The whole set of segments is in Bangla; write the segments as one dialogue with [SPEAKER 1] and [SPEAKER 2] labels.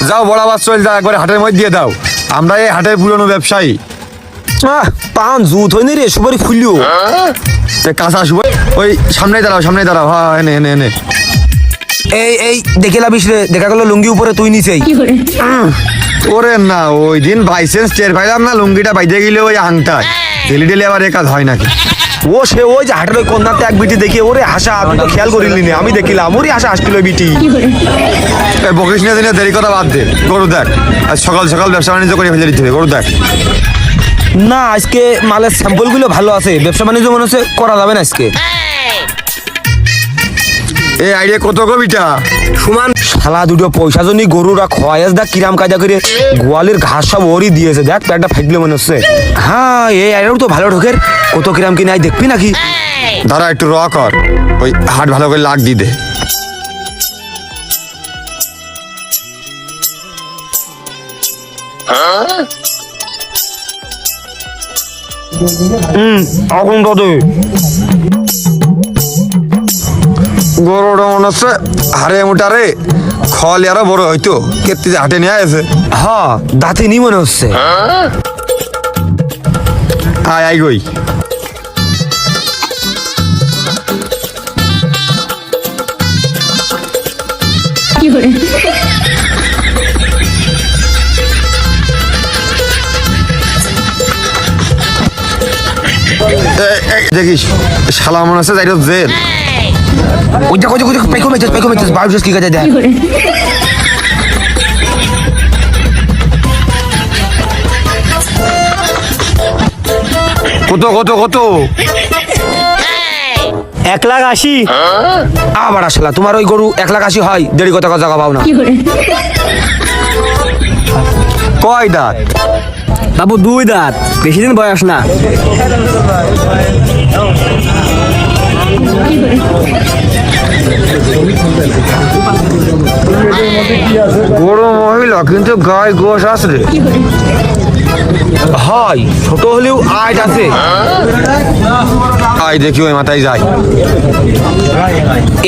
[SPEAKER 1] যাও বড় আবার চল যা, একবারে হাটের মধ্যে দিয়ে দাও। আমরা এই হাটের পুরনো ব্যবসায়ী।
[SPEAKER 2] পান জুত হয়নি রে, সুপারি খুলিও
[SPEAKER 1] কাঁচা সুপারি ওই সামনে দাঁড়াও, সামনে দাঁড়াও। হ্যাঁ এনে এনে এনে।
[SPEAKER 2] এই দেখে লাভিস রে, দেখা গেল লুঙ্গি উপরে তুই নিছেই।
[SPEAKER 1] ওরে না, ওই দিন বাইসেন্স টের পাইলাম না, লুঙ্গিটা বাইতে গেলে ওই আংটায় ডেলি ডেলি আবার এ কাজ হয় নাকি?
[SPEAKER 2] ও সে ওই যে হাটের ওই কন্যাতে এক বিটি দেখি ওরে হাসা, আমি তো খেয়াল করিলি না, আমি দেখিলাম ওরে হাসা আসছিল ওই বিটি।
[SPEAKER 1] বকিস না দিনে, দেরি কথা বাদ দে। গরু দেখ, আজ সকাল সকাল ব্যবসা বাণিজ্য করে ফেলে দিতে হবে। গরু দেখ
[SPEAKER 2] না, আজকে মালের স্যাম্পল গুলো ভালো আছে, ব্যবসা বাণিজ্য মনে হচ্ছে করা যাবে না আজকে।
[SPEAKER 1] এই আইডিয়া কত কবিটা
[SPEAKER 2] সুমান শালা দুটো পয়সা জন্য গরুরা খোয়াইস দেখ কিরাম কায়দা করে গোয়ালের ঘাস সব ওরই দিয়েছে, দেখ প্যাকটা ফাইটলে মনে হচ্ছে। হ্যাঁ এই আইডিয়াও তো ভালো ঢোকের, কত কিরাম কি নাই দেখবি নাকি?
[SPEAKER 1] দাঁড়া একটু র কর, ওই হাট ভালো করে লাগ দি দে।
[SPEAKER 2] এখন দাদু
[SPEAKER 1] গরুটা মনে হচ্ছে হাড়ে মোটারে খল আরো বড় হয়তো, কেটে যে হাটে নিয়ে আসে।
[SPEAKER 2] হ্যাঁ দাঁতে নি মনে হচ্ছে।
[SPEAKER 1] আয় আই গই। দেখিস শালা মনে হচ্ছে যাই জেল।
[SPEAKER 2] ওই দেখ ওই দেখ পাইকো মেচেস বারোশ কি কাজে দেখ।
[SPEAKER 1] কত কত কত?
[SPEAKER 2] 1,80,000। আবার আসলা তোমার ওই গরু 1,80,000 হয়, দেড়ি কথা জায়গা পাও না।
[SPEAKER 1] কয় দাঁত?
[SPEAKER 3] বাবু 2 দাঁত, বেশি দিন বয়স না।
[SPEAKER 1] গরু মহিলা কিন্তু গায়ে গোশ আসরে।
[SPEAKER 2] হয় ছোট হলেও আইট আছে।
[SPEAKER 1] আয় দেখি ওই মাথায় যায়।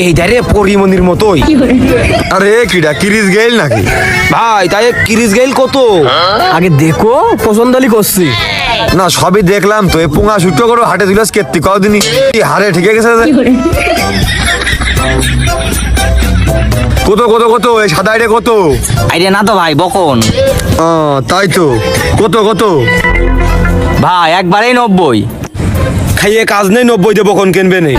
[SPEAKER 2] এই দাঁড়ে পরিমনির মতোই।
[SPEAKER 1] আরে কিডা কিরিস গেল নাকি?
[SPEAKER 2] ভাই তাই কিরিস গেল কত?
[SPEAKER 3] আগে দেখো, পছন্দলি করছি।
[SPEAKER 1] না সবই দেখলাম তো, এ পুঙা সুটো করো হাটে দিলাস কেত্তি কদিনই হারে ঠিকে গেছে। কত কত কত? এই সাদা আইডে কত?
[SPEAKER 3] আইডিয়া না তো ভাই, বকন
[SPEAKER 1] তাই তো। কত কত?
[SPEAKER 3] ভাই একবারেই 90।
[SPEAKER 2] খাইয়ে কাজ নেই, 90 দেবো কোন কেনবে নেই।